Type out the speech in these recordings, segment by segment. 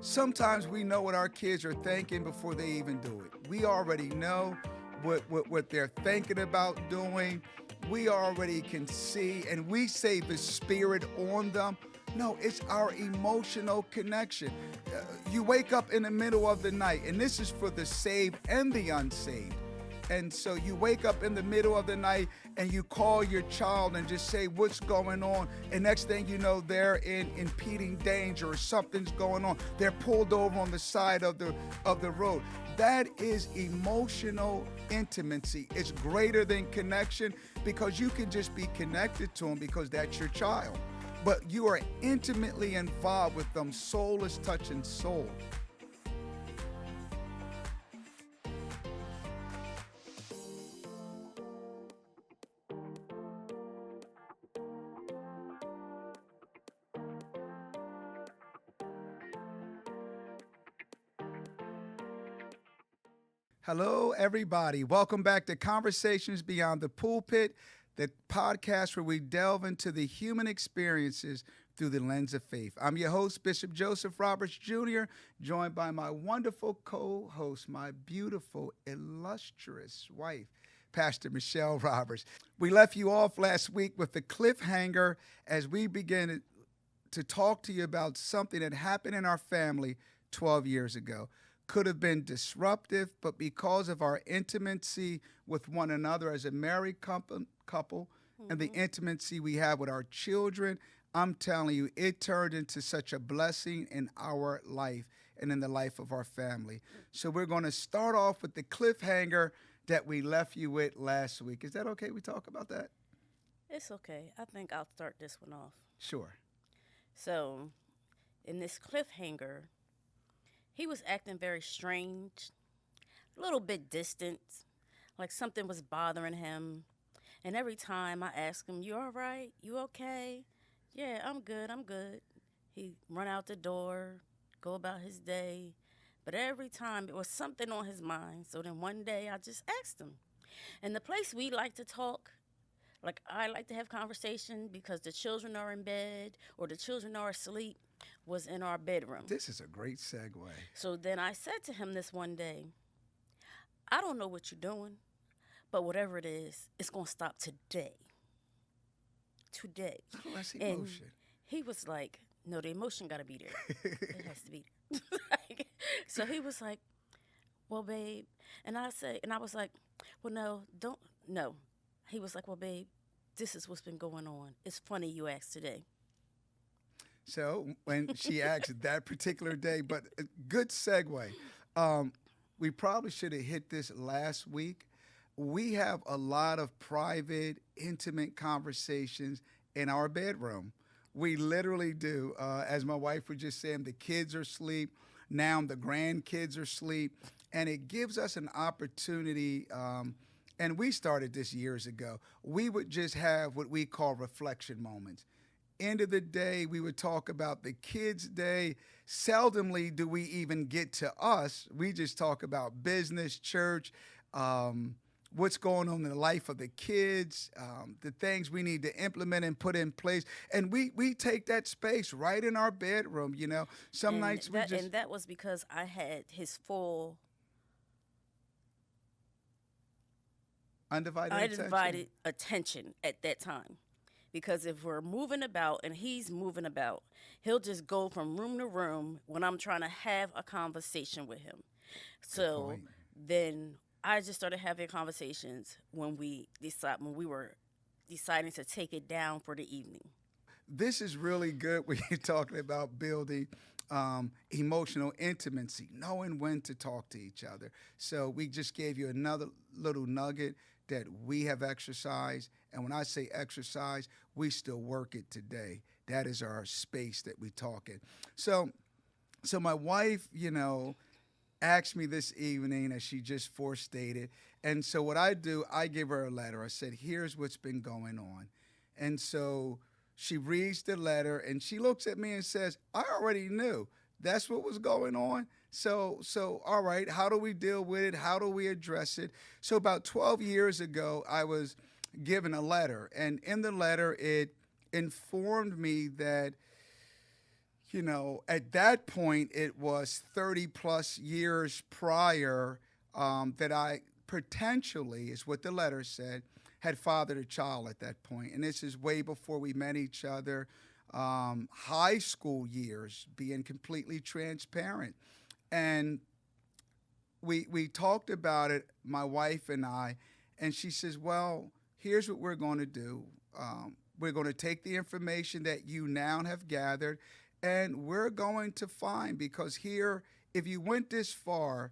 Sometimes we know what our kids are thinking before they even do it. We already know what they're thinking about doing. We already can see, and we say the spirit on them. No, it's our emotional connection. You wake up in the middle of the night, and this is for the saved and the unsaved. And so you wake up in the middle of the night and you call your child and just say, what's going on? And next thing you know, they're in impeding danger or something's going on. They're pulled over on the side of the road. That is emotional intimacy. It's greater than connection because you can just be connected to them because that's your child. But you are intimately involved with them. Soul is touching soul. Hello, everybody. Welcome back to Conversations Beyond the Pulpit, the podcast where we delve into the human experiences through the lens of faith. I'm your host, Bishop Joseph Roberts Jr., joined by my wonderful co-host, my beautiful, illustrious wife, Pastor Michelle Roberts. We left you off last week with the cliffhanger as we began to talk to you about something that happened in our family 12 years ago. Could have been disruptive, but because of our intimacy with one another as a married couple and the intimacy we have with our children, I'm telling you, it turned into such a blessing in our life and in the life of our family. So we're going to start off with the cliffhanger that we left you with last week. Is that okay we talk about that? It's okay. I think I'll start this one off. Sure. So, in this cliffhanger, he was acting very strange, a little bit distant, like something was bothering him. And every time I asked him, you all right? You okay? Yeah, I'm good. He'd run out the door, go about his day. But every time it was something on his mind. So then one day I just asked him. And the place we like to talk, like I like to have conversation because the children are in bed or the children are asleep, was in our bedroom. This is a great segue. So then I said to him this one day, I don't know what you're doing, but whatever it is, it's going to stop today. Today. Oh, that's emotion. And he was like, no, the emotion got to be there. It has to be there. So he was like, well, babe. And I was like, well, no. He was like, well, babe, this is what's been going on. It's funny you asked today. So when she asked that particular day, but a good segue. We probably should have hit this last week. We have a lot of private, intimate conversations in our bedroom. We literally do. As my wife was just saying, the kids are asleep. Now the grandkids are asleep. And it gives us an opportunity, and we started this years ago. We would just have what we call reflection moments. End of the day, we would talk about the kids' day. Seldomly do we even get to us. We just talk about business, church, what's going on in the life of the kids, the things we need to implement and put in place. And we take that space right in our bedroom, you know. Some nights we just... And that was because I had his full... Undivided attention at that time. Because if we're moving about and he's moving about, he'll just go from room to room when I'm trying to have a conversation with him. So then I just started having conversations when we were deciding to take it down for the evening. This is really good when you're talking about building emotional intimacy, knowing when to talk to each other. So we just gave you another little nugget that we have exercised. And when I say exercise, we still work it today. That is our space that we talk in. So my wife, you know, asked me this evening, as she just forestated. And so what I do, I give her a letter. I said, here's what's been going on. And so she reads the letter and she looks at me and says, I already knew. That's what was going on. So all right, how do we deal with it? How do we address it? So about 12 years ago, I was given a letter. And in the letter, it informed me that At that point, it was 30 plus years prior that I potentially, is what the letter said, had fathered a child at that point. And this is way before we met each other, high school years, being completely transparent. And we talked about it, my wife and I, and she says, well, here's what we're going to do. We're going to take the information that you now have gathered, and we're going to find, because here, if you went this far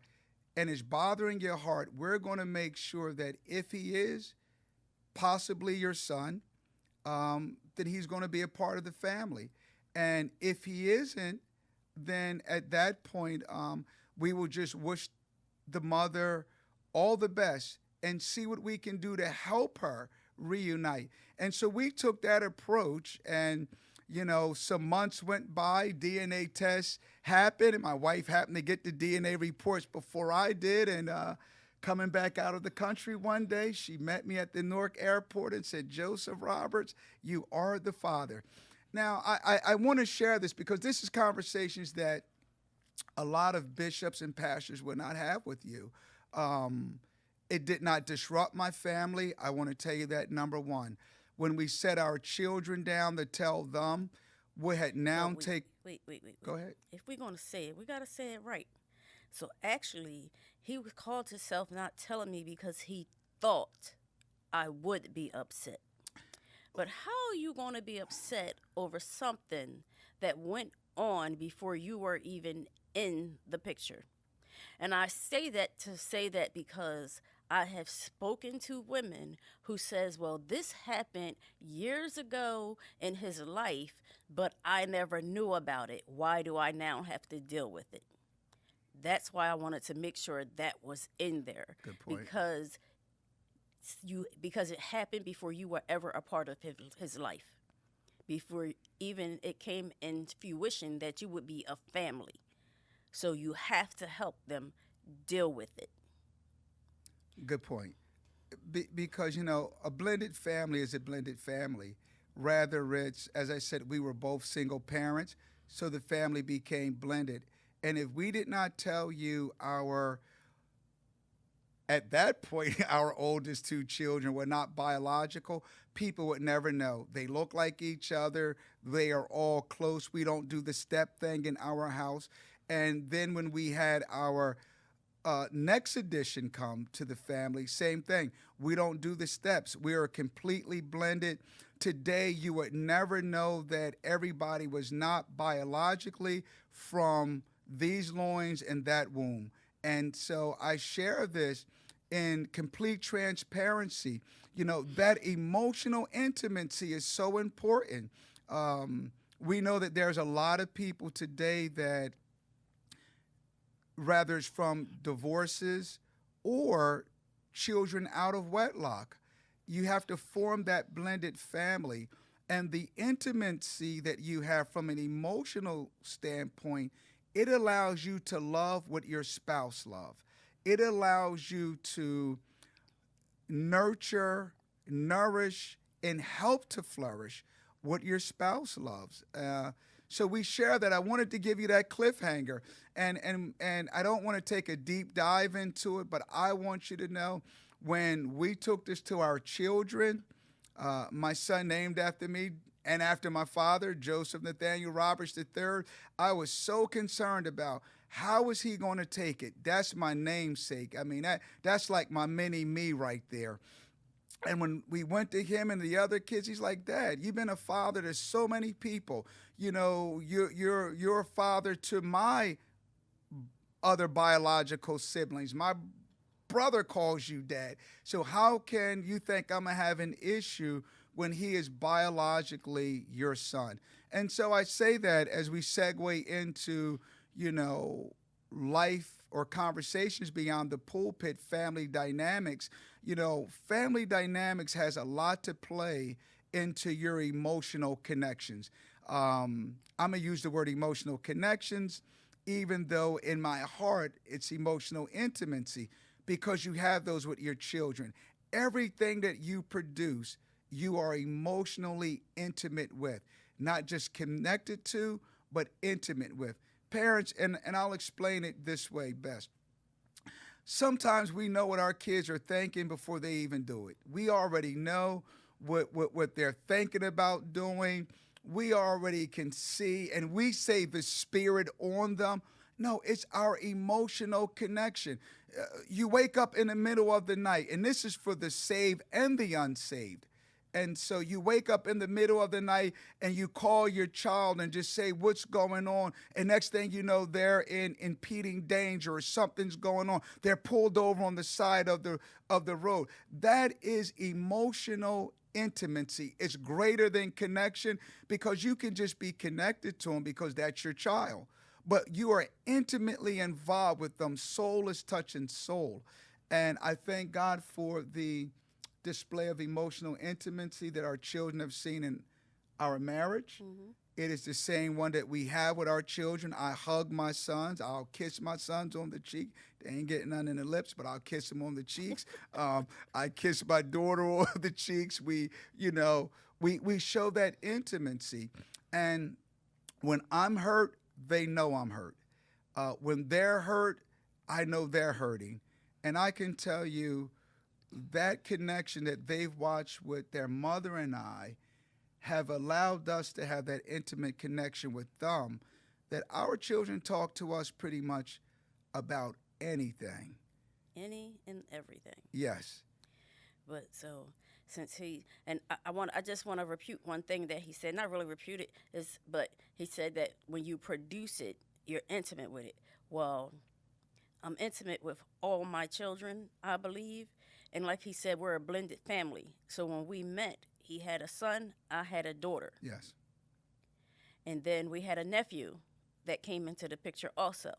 and it's bothering your heart, we're going to make sure that if he is possibly your son, then he's going to be a part of the family. And if he isn't, then at that point, we will just wish the mother all the best and see what we can do to help her reunite. And so we took that approach, and some months went by, DNA tests happened, and my wife happened to get the DNA reports before I did. And coming back out of the country one day, she met me at the Newark airport and said, Joseph Roberts, you are the father. Now, I want to share this because this is conversations that a lot of bishops and pastors would not have with you. It did not disrupt my family. I want to tell you that, number one. When we set our children down to tell them, we had now Wait. Go ahead. If we're going to say it, we got to say it right. So actually, he was called himself not telling me because he thought I would be upset. But how are you going to be upset over something that went on before you were even in the picture? And I say that because I have spoken to women who says, well, this happened years ago in his life, but I never knew about it. Why do I now have to deal with it? That's why I wanted to make sure that was in there. Good point. Because it happened before you were ever a part of his life, before even it came into fruition that you would be a family. So you have to help them deal with it. Good point. Because, a blended family is a blended family. Rather, it's, as I said, we were both single parents, so the family became blended. And if we did not tell you at that point, our oldest two children were not biological, people would never know. They look like each other. They are all close. We don't do the step thing in our house. And then when we had our next addition come to the family, same thing. We don't do the steps. We are completely blended. Today, you would never know that everybody was not biologically from these loins and that womb. And so I share this in complete transparency. That emotional intimacy is so important. We know that there's a lot of people today that, rather it's from divorces or children out of wedlock, you have to form that blended family. And the intimacy that you have from an emotional standpoint, it allows you to love what your spouse loves. It allows you to nurture, nourish, and help to flourish what your spouse loves. So we share that. I wanted to give you that cliffhanger. And I don't want to take a deep dive into it, but I want you to know when we took this to our children, my son named after me and after my father, Joseph Nathaniel Roberts III, I was so concerned about how is he going to take it. That's my namesake. I mean, that's like my mini me right there. And when we went to him and the other kids, he's like, Dad, you've been a father to so many people. You're a father to my other biological siblings. My brother calls you dad. So how can you think I'm going to have an issue when he is biologically your son? And so I say that as we segue into, life or conversations beyond the pulpit, family dynamics. Family dynamics has a lot to play into your emotional connections. I'm going to use the word emotional connections, even though in my heart it's emotional intimacy, because you have those with your children. Everything that you produce, you are emotionally intimate with, not just connected to, but intimate with. Parents, and I'll explain it this way best. Sometimes we know what our kids are thinking before they even do it. We already know what they're thinking about doing. We already can see, and we say the spirit on them. No, it's our emotional connection. You wake up in the middle of the night, and this is for the saved and the unsaved. And so you wake up in the middle of the night and you call your child and just say, what's going on? And next thing you know, they're in impending danger or something's going on. They're pulled over on the side of the road. That is emotional intimacy. It's greater than connection, because you can just be connected to them because that's your child. But you are intimately involved with them. Soul is touching soul. And I thank God for the display of emotional intimacy that our children have seen in our marriage. Mm-hmm. It is the same one that we have with our children. I hug my sons. I'll kiss my sons on the cheek. They ain't getting none in the lips, but I'll kiss them on the cheeks. I kiss my daughter on the cheeks. We show that intimacy. And when I'm hurt, they know I'm hurt. When they're hurt, I know they're hurting. And I can tell you, that connection that they've watched with their mother and I have allowed us to have that intimate connection with them, that our children talk to us pretty much about anything. Any and everything. Yes. But so since I just want to refute one thing that he said, not really refute it, but he said that when you produce it, you're intimate with it. Well, I'm intimate with all my children, I believe. And like he said, we're a blended family. So when we met, he had a son, I had a daughter. Yes. And then we had a nephew that came into the picture also.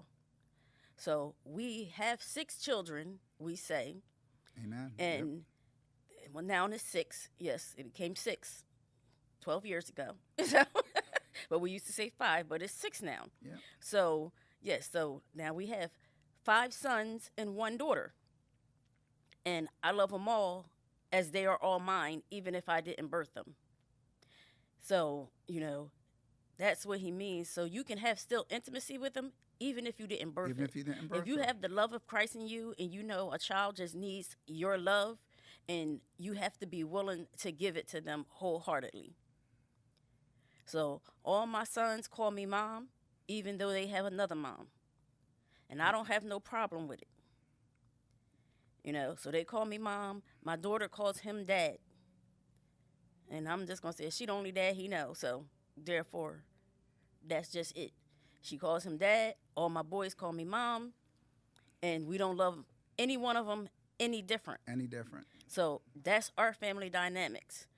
So we have 6 children, we say. Amen. And well, now it's 6. Yes, it became 6 12 years ago. But we used to say 5, but it's 6 now. Yeah. So, yes, so now we have 5 sons and 1 daughter. And I love them all as they are all mine, even if I didn't birth them. So, that's what he means. So you can have still intimacy with them, even if you didn't birth them. Even if you didn't birth them. If you have the love of Christ in you, and a child just needs your love, and you have to be willing to give it to them wholeheartedly. So all my sons call me mom, even though they have another mom. And I don't have no problem with it. So they call me mom. My daughter calls him dad. And I'm just going to say, she the only dad he knows. So, therefore, that's just it. She calls him dad. All my boys call me mom. And we don't love any one of them any different. Any different. So, that's our family dynamics.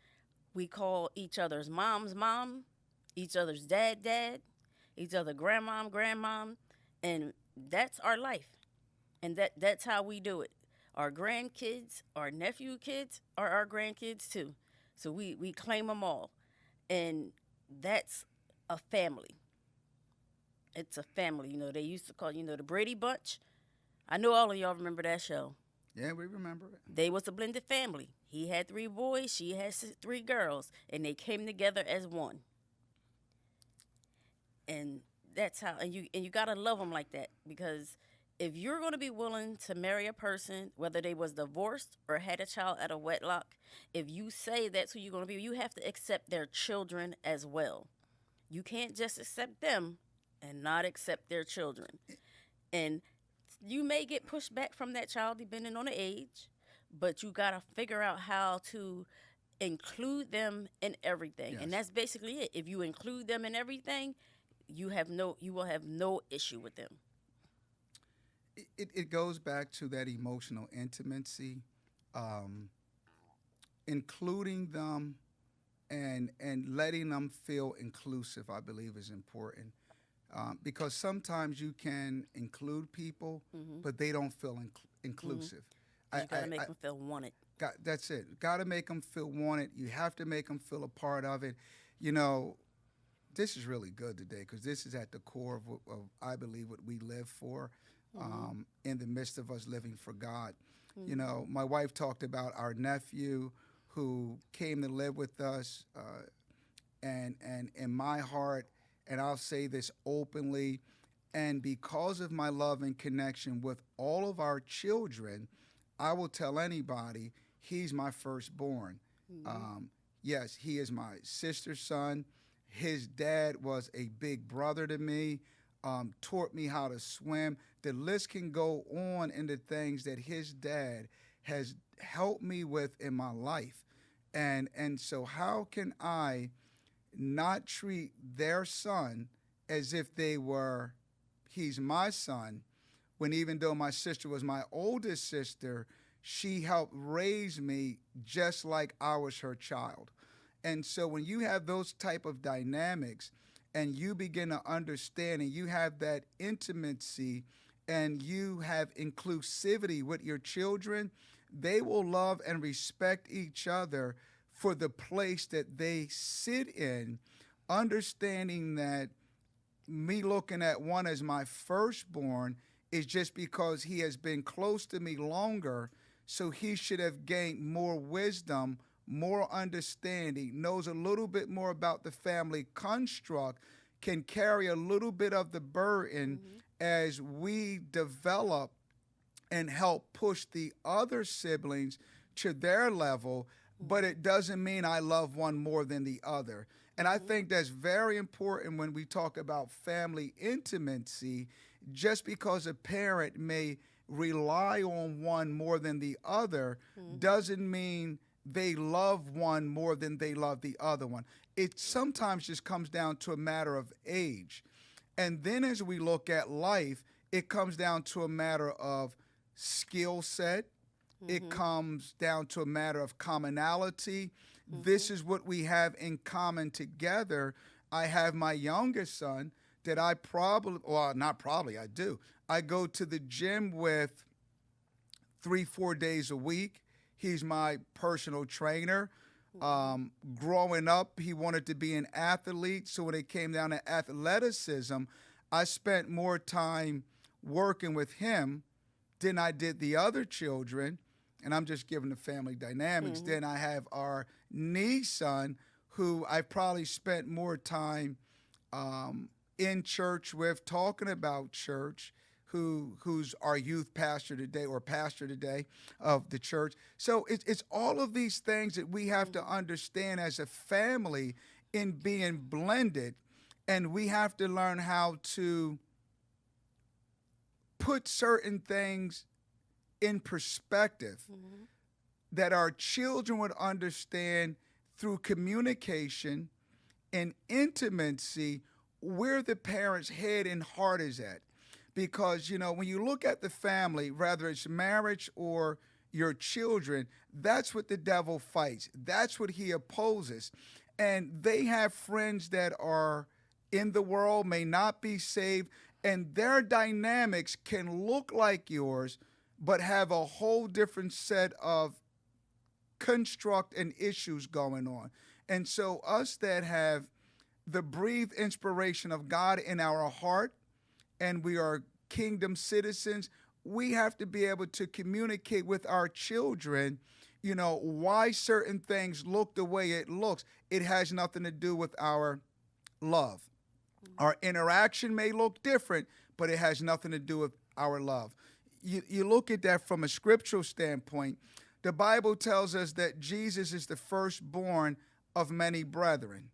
We call each other's moms mom, each other's dad, each other grandmom. And that's our life. And that's how we do it. Our grandkids, our nephew kids are our grandkids too. So we claim them all. And that's a family. It's a family. They used to call, the Brady Bunch. I know all of y'all remember that show. Yeah, we remember it. They was a blended family. He had 3 boys, she had 3 girls, and they came together as one. And that's how, and you got to love them like that, because if you're going to be willing to marry a person, whether they was divorced or had a child out of wedlock, if you say that's who you're going to be, you have to accept their children as well. You can't just accept them and not accept their children. And you may get pushed back from that child depending on the age, but you got to figure out how to include them in everything. Yes. And that's basically it. If you include them in everything, you will have no issue with them. It goes back to that emotional intimacy, including them and letting them feel inclusive, I believe, is important. Because sometimes you can include people, mm-hmm. but they don't feel inclusive. Mm-hmm. You got to make them feel wanted. That's it. Got to make them feel wanted. You have to make them feel a part of it. This is really good today, because this is at the core of I believe, what we live for. Mm-hmm. In the midst of us living for God. Mm-hmm. My wife talked about our nephew who came to live with us, and in my heart, and I'll say this openly, and because of my love and connection with all of our children, I will tell anybody he's my firstborn. Yes, he is my sister's son. His dad was a big brother to me, taught me how to swim. The list can go on in the things that his dad has helped me with in my life. And so how can I not treat their son as if he's my son, when even though my sister was my oldest sister, she helped raise me just like I was her child. And so when you have those type of dynamics and you begin to understand and you have that intimacy and you have inclusivity with your children, they will love and respect each other for the place that they sit in, understanding that me looking at one as my firstborn is just because he has been close to me longer, so he should have gained more wisdom, more understanding, knows a little bit more about the family construct, can carry a little bit of the burden as we develop and help push the other siblings to their level, but it doesn't mean I love one more than the other. And I think that's very important when we talk about family intimacy. Just because a parent may rely on one more than the other doesn't mean they love one more than they love the other one. It sometimes just comes down to a matter of age. And then as we look at life, it comes down to a matter of skill set. It comes down to a matter of commonality. This is what we have in common together. I have my youngest son that I do. I go to the gym with 3-4 days a week. He's my personal trainer. Growing up, he wanted to be an athlete. So when it came down to athleticism, I spent more time working with him than I did the other children. And I'm just giving the family dynamics. Then I have our niece son, who I probably spent more time in church with, talking about church, who's our youth pastor today, or pastor today of the church. So it's all of these things that we have to understand as a family in being blended, and we have to learn how to put certain things in perspective that our children would understand through communication and intimacy where the parent's head and heart is at. Because, when you look at the family, whether it's marriage or your children, that's what the devil fights. That's what he opposes. And they have friends that are in the world, may not be saved, and their dynamics can look like yours, but have a whole different set of construct and issues going on. And so us that have the breathed inspiration of God in our heart, and we are kingdom citizens, we have to be able to communicate with our children, why certain things look the way it looks. It has nothing to do with our love. Our interaction may look different, but it has nothing to do with our love. You look at that from a scriptural standpoint. The Bible tells us that Jesus is the firstborn of many brethren.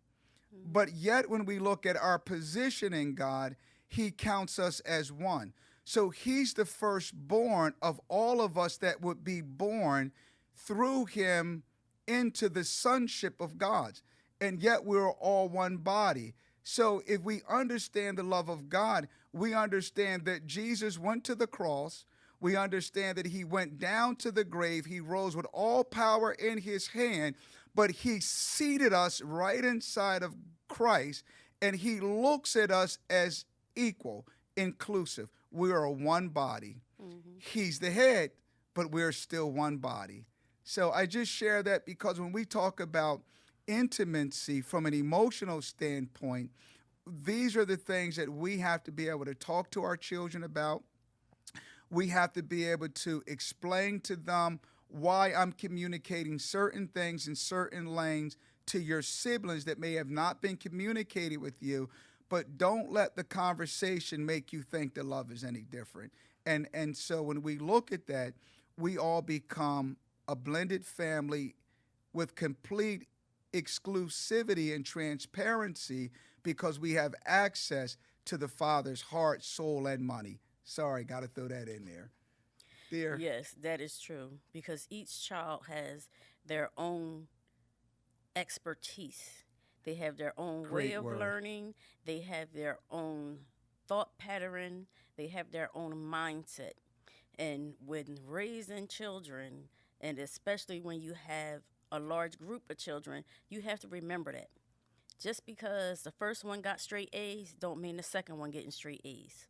But yet when we look at our position in God, he counts us as one. So he's the firstborn of all of us that would be born through him into the sonship of God. And yet we're all one body. So if we understand the love of God, we understand that Jesus went to the cross. We understand that he went down to the grave. He rose with all power in his hand, but he seated us right inside of Christ, and he looks at us as equal, inclusive. We are one body. He's the head, but we're still one body. So I just share that because when we talk about intimacy from an emotional standpoint, these are the things that we have to be able to talk to our children about. We have to be able to explain to them why I'm communicating certain things in certain lanes to your siblings that may have not been communicated with you. but don't let the conversation make you think the love is any different. And so when we look at that, we all become a blended family with complete exclusivity and transparency because we have access to the Father's heart, soul, and money. Sorry, got to throw that in there. Dear. Yes, that is true, because each child has their own expertise. They have their own way of learning. They have their own thought pattern. They have their own mindset. And when raising children, and especially when you have a large group of children, you have to remember that. Just because the first one got straight A's don't mean the second one getting straight A's.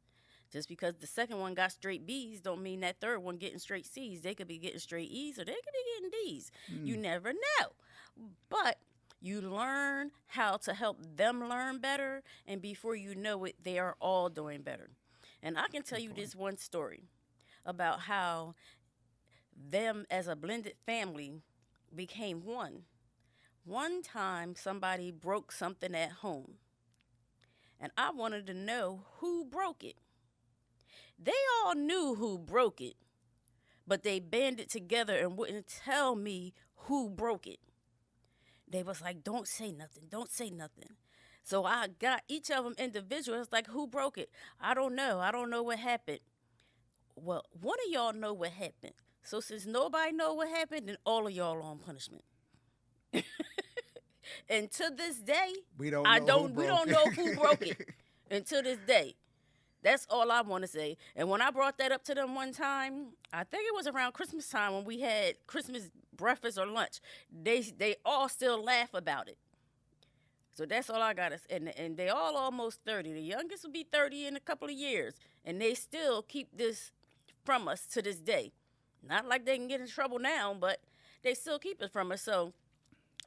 Just because the second one got straight B's don't mean that third one getting straight C's. They could be getting straight E's or they could be getting D's. You never know. But you learn how to help them learn better, and before you know it, they are all doing better. And I can tell you this one story about how them as a blended family became one. One time somebody broke something at home, and I wanted to know who broke it. They all knew who broke it, but they banded together and wouldn't tell me who broke it. They was like, don't say nothing, don't say nothing. So I got each of them individual. It's like, who broke it? I don't know what happened. Well, one of y'all know what happened. So since nobody know what happened, then all of y'all on punishment. And to this day, we don't know who broke it. And to this day. That's all I want to say. And when I brought that up to them one time, I think it was around Christmas time when we had Christmas breakfast or lunch, they all still laugh about it. So that's all I got to say. And they all almost 30. The youngest will be 30 in a couple of years. And they still keep this from us to this day. Not like they can get in trouble now, but they still keep it from us. So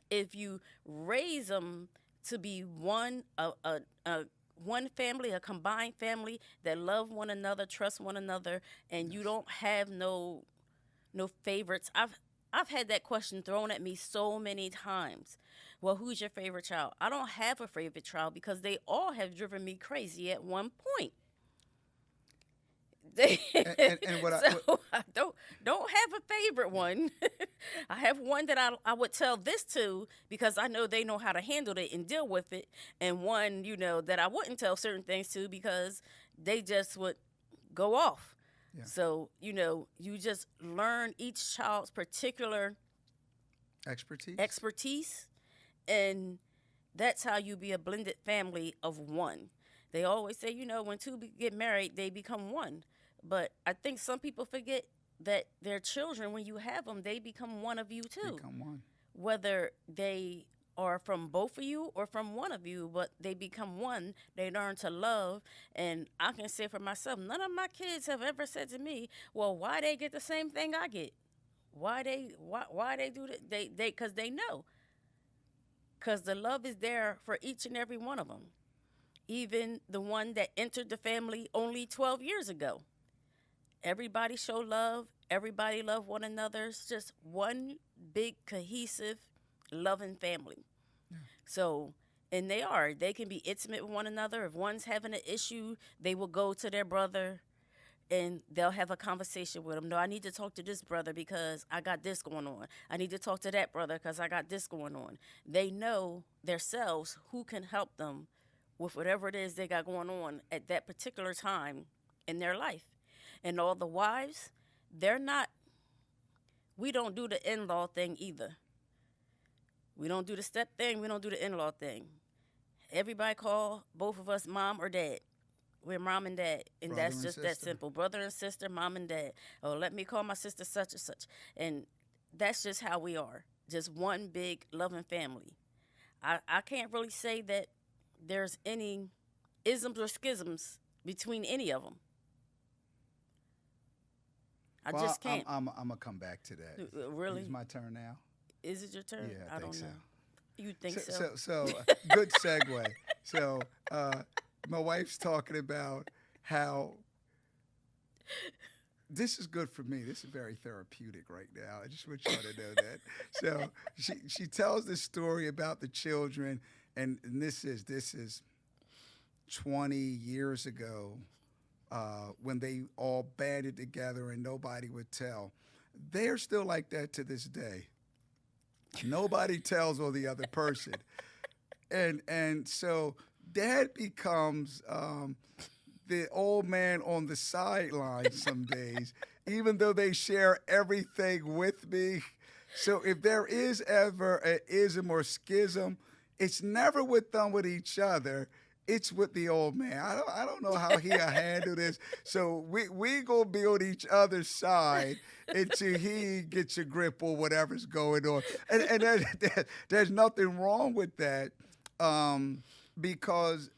if you raise them to be one family, a combined family that love one another, trust one another, and you don't have no favorites. I've had that question thrown at me so many times. Well, who's your favorite child? I don't have a favorite child because they all have driven me crazy at one point. I don't have a favorite one. I have one that I would tell this to because I know they know how to handle it and deal with it, and one, that I wouldn't tell certain things to because they just would go off. Yeah. So, you just learn each child's particular expertise, and that's how you be a blended family of one. They always say, when two get married, they become one. But I think some people forget that their children, when you have them, they become one of you too. Become one. Whether they are from both of you or from one of you, but they become one. They learn to love. And I can say for myself, none of my kids have ever said to me, well, why they get the same thing I get? Why they do that? Because they know. Because the love is there for each and every one of them. Even the one that entered the family only 12 years ago. Everybody show love. Everybody love one another. It's just one big, cohesive, loving family. Yeah. So, and they can be intimate with one another. If one's having an issue, they will go to their brother and they'll have a conversation with him. No, I need to talk to this brother because I got this going on. I need to talk to that brother because I got this going on. They know themselves who can help them with whatever it is they got going on at that particular time in their life. And all the wives, we don't do the in-law thing either. We don't do the step thing. We don't do the in-law thing. Everybody call both of us mom or dad. We're mom and dad. And brother that's just that simple. Brother and sister, mom and dad. Oh, let me call my sister such and such. And that's just how we are. Just one big loving family. I can't really say that there's any isms or schisms between any of them. I just can't. I'm going to come back to that. Really? It's my turn now? Is it your turn? Yeah, I think don't know. so. You think so? So good segue. So my wife's talking about how this is good for me. This is very therapeutic right now. I just want y'all to know that. So she tells this story about the children, and this is 20 years ago when they all banded together and nobody would tell. They're still like that to this day. Nobody tells on the other person. And so dad becomes the old man on the sideline some days, even though they share everything with me. So if there is ever an ism or schism, it's never with them with each other. It's with the old man. I don't know how he'll handle this. So we gonna be on each other's side until he gets a grip on whatever's going on. And there's nothing wrong with that because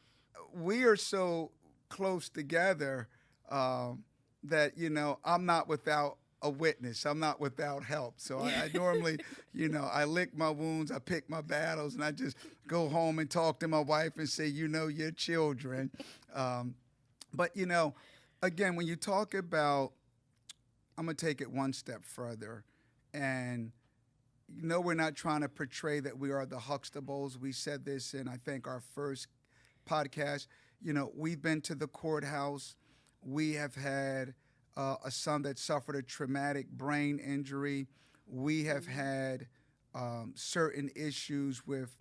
we are so close together that, you know, I'm not without a witness. I'm not without help. So I normally, you know, I lick my wounds, I pick my battles, and I just go home and talk to my wife and say, you know, your children. But, you know, again, when you talk about, I'm going to take it one step further. And, you know, we're not trying to portray that we are the Huxtables. We said this in, I think, our first podcast. You know, we've been to the courthouse. We have had a son that suffered a traumatic brain injury. We have had certain issues with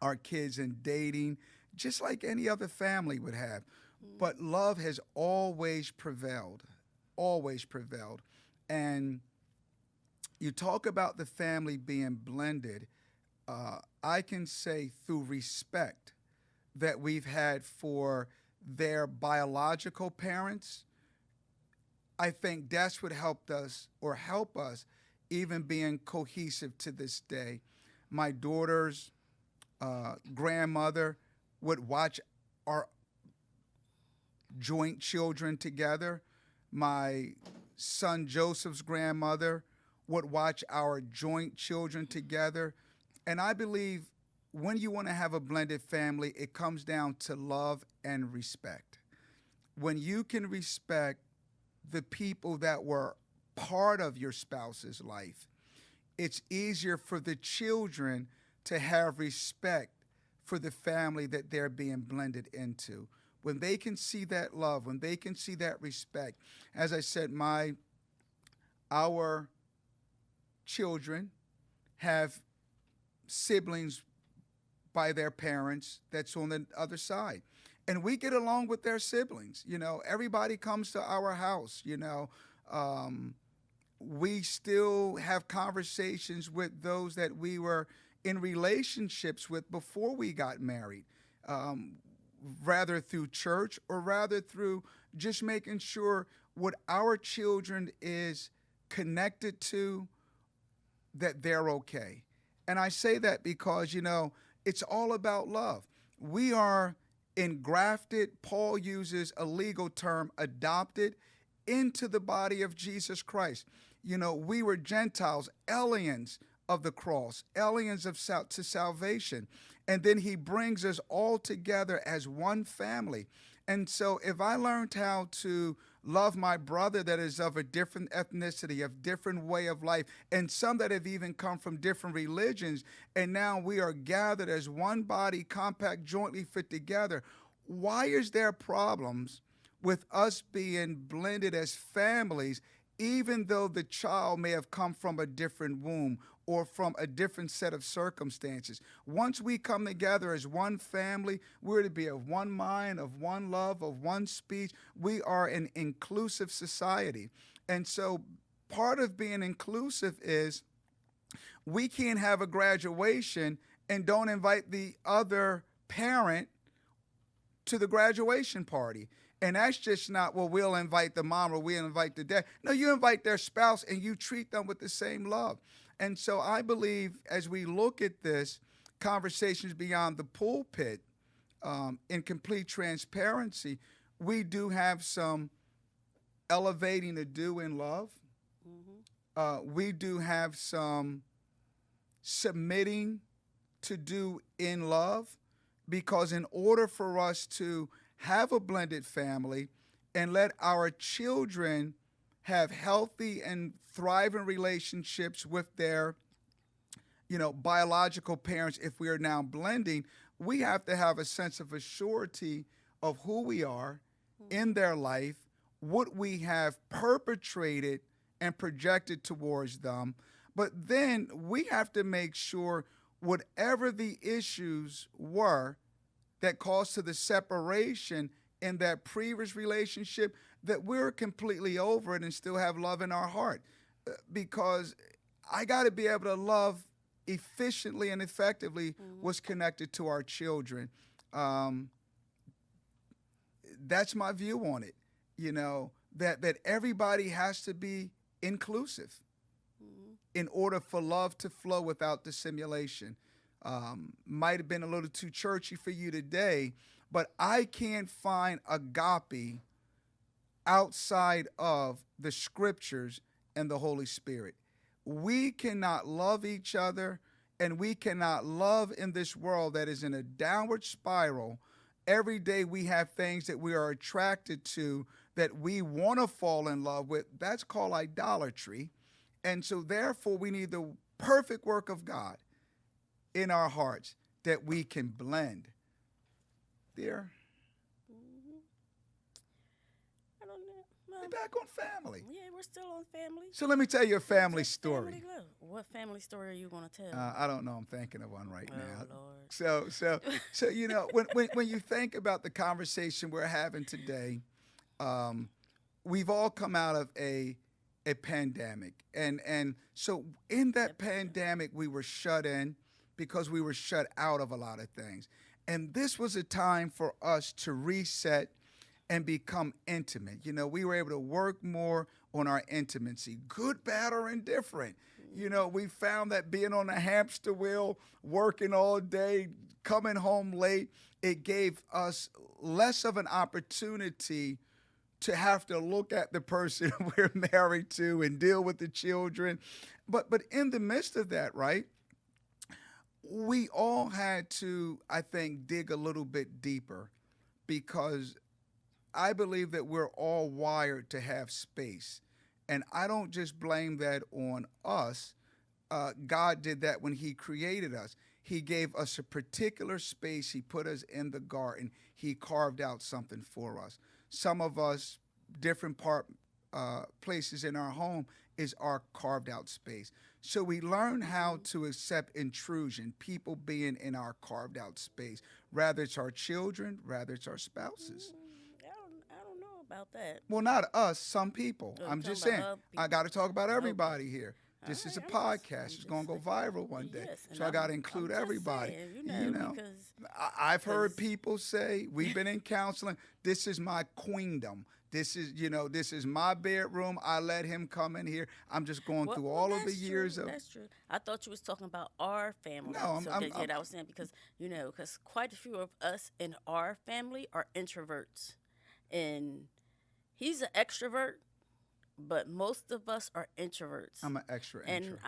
our kids and dating, just like any other family would have. But love has always prevailed, always prevailed. And you talk about the family being blended. I can say through respect that we've had for their biological parents, I think that's what helped us or help us even being cohesive to this day. My daughter's grandmother would watch our joint children together. My son Joseph's grandmother would watch our joint children together. And I believe when you want to have a blended family, it comes down to love and respect. When you can respect the people that were part of your spouse's life, it's easier for the children to have respect for the family that they're being blended into. When they can see that love, when they can see that respect. As I said, our children have siblings by their parents that's on the other side. And we get along with their siblings. You know, everybody comes to our house, you know. We still have conversations with those that we were in relationships with before we got married, rather through church or rather through just making sure what our children is connected to, that they're okay. And I say that because, you know, it's all about love. We are engrafted, Paul uses a legal term, adopted into the body of Jesus Christ. You know, we were Gentiles, aliens of the cross, aliens to salvation. And then he brings us all together as one family. And so if I learned how to love my brother that is of a different ethnicity, of different way of life, and some that have even come from different religions, and now we are gathered as one body, compact, jointly fit together, why is there problems with us being blended as families, even though the child may have come from a different womb or from a different set of circumstances? Once we come together as one family, we're to be of one mind, of one love, of one speech. We are an inclusive society. And so part of being inclusive is we can't have a graduation and don't invite the other parent to the graduation party. And that's just not, well, we'll invite the mom or we'll invite the dad. No, you invite their spouse and you treat them with the same love. And so I believe as we look at this, Conversations Beyond the Pulpit, in complete transparency, we do have some elevating to do in love. Mm-hmm. We do have some submitting to do in love, because in order for us to have a blended family and let our children have healthy and thriving relationships with their, you know, biological parents, if we are now blending, we have to have a sense of assurity of who we are in their life, what we have perpetrated and projected towards them. But then we have to make sure whatever the issues were that caused to the separation in that previous relationship, that we're completely over it and still have love in our heart. Because I got to be able to love efficiently and effectively what's connected to our children. That's my view on it, that everybody has to be inclusive in order for love to flow without dissimulation. Might have been a little too churchy for you today, but I can't find agape outside of the scriptures and the Holy Spirit. We cannot love each other, and we cannot love in this world that is in a downward spiral. Every day we have things that we are attracted to that we want to fall in love with. That's called idolatry. And so therefore we need the perfect work of God in our hearts that we can blend. Dear? I don't know. We're back on family. Yeah, we're still on family. So let me tell you a family story. Family love. What family story are you going to tell? I don't know. I'm thinking of one right now. Lord. So when you think about the conversation we're having today, we've all come out of a pandemic. And so in that pandemic, we were shut in because we were shut out of a lot of things. And this was a time for us to reset and become intimate. We were able to work more on our intimacy, good, bad, or indifferent. We found that being on a hamster wheel, working all day, coming home late, it gave us less of an opportunity to have to look at the person we're married to and deal with the children. But in the midst of that, right, we all had to, I think, dig a little bit deeper, because I believe that we're all wired to have space. And I don't just blame that on us. God did that when he created us. He gave us a particular space. He put us in the garden. He carved out something for us. Some of us, different places in our home is our carved out space. So we learn how to accept intrusion, people being in our carved out space, rather it's our children, rather it's our spouses. I don't know about that. Well, not us, some people. I'm just saying, I got to talk about everybody here. This is a podcast. It's going to go viral one day. Yes, so I got to include everybody. Saying, I've heard people say, we've been in counseling, this is my queendom. This is my bedroom. I let him come in here. I'm just going through all of the years of. That's true. I thought you was talking about our family. No, I was saying because quite a few of us in our family are introverts, and he's an extrovert, but most of us are introverts. I'm an extra and intro.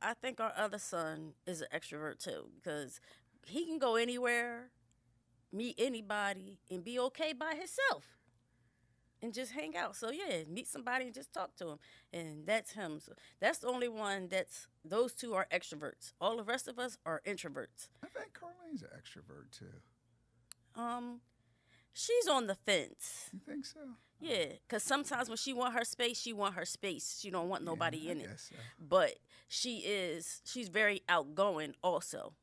I think our other son is an extrovert too, because he can go anywhere, meet anybody, and be okay by himself and just hang out. So yeah, meet somebody and just talk to him, and that's him. So that's the only one those two are extroverts. All the rest of us are introverts. I think Carlene's an extrovert too. She's on the fence. You think so? Yeah, because sometimes when she want her space, she want her space. She don't want nobody in it. Guess so. But she's very outgoing also.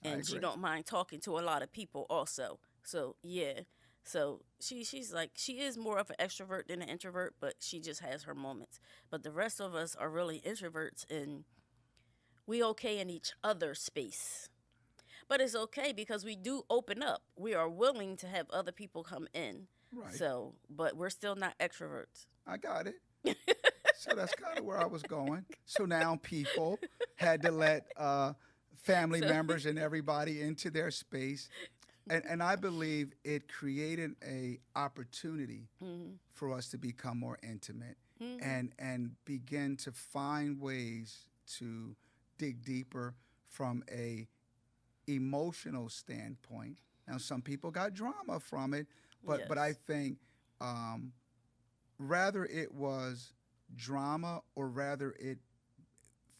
And she don't mind talking to a lot of people also. So, yeah. So, she is more of an extrovert than an introvert, but she just has her moments. But the rest of us are really introverts, and we okay in each other's space. But it's okay because we do open up. We are willing to have other people come in. Right. So, but we're still not extroverts. I got it. So that's kind of where I was going. So now people had to let family members and everybody into their space. And I believe it created a opportunity for us to become more intimate and begin to find ways to dig deeper from a emotional standpoint. Now, some people got drama from it, but I think rather it was drama, or rather it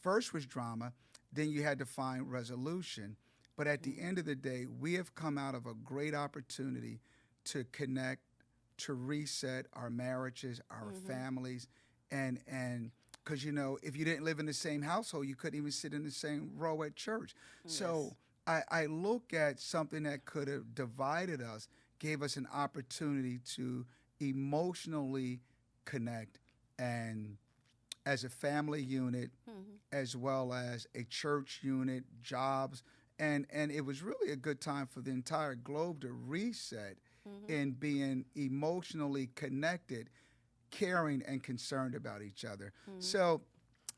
first was drama, then you had to find resolution. But at the end of the day, we have come out of a great opportunity to connect, to reset our marriages, our families, and because, you know, if you didn't live in the same household, you couldn't even sit in the same row at church. So I look at something that could have divided us, gave us an opportunity to emotionally connect, and as a family unit, as well as a church unit, jobs, and it was really a good time for the entire globe to reset in being emotionally connected, caring, and concerned about each other. So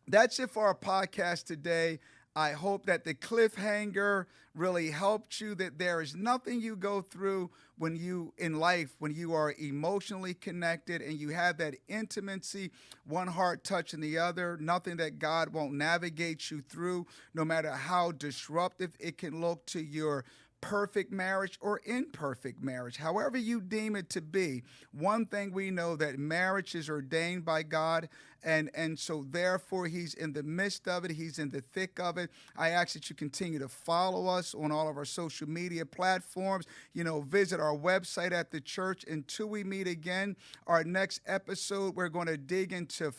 that's it for our podcast today. I hope that the cliffhanger really helped you, that there is nothing you go through when you in life, when you are emotionally connected and you have that intimacy, one heart touching the other, nothing that God won't navigate you through, no matter how disruptive it can look to your perfect marriage or imperfect marriage, however you deem it to be. One thing we know, that marriage is ordained by God, and so therefore he's in the midst of it, he's in the thick of it. I ask that you continue to follow us on all of our social media platforms, you know, visit our website at the church. Until we meet again, our next episode, we're going to dig into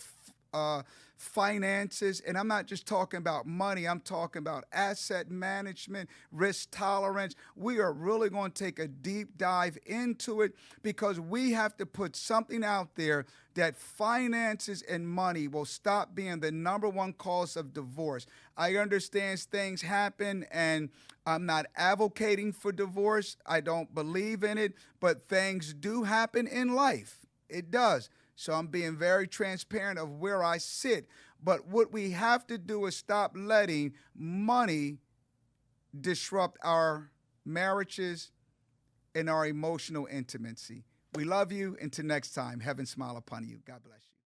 finances, and I'm not just talking about money, I'm talking about asset management, risk tolerance. We are really going to take a deep dive into it, because we have to put something out there that finances and money will stop being the number one cause of divorce. I understand things happen, and I'm not advocating for divorce. I don't believe in it, but things do happen in life. It does. So I'm being very transparent of where I sit. But what we have to do is stop letting money disrupt our marriages and our emotional intimacy. We love you. Until next time, heaven smile upon you. God bless you.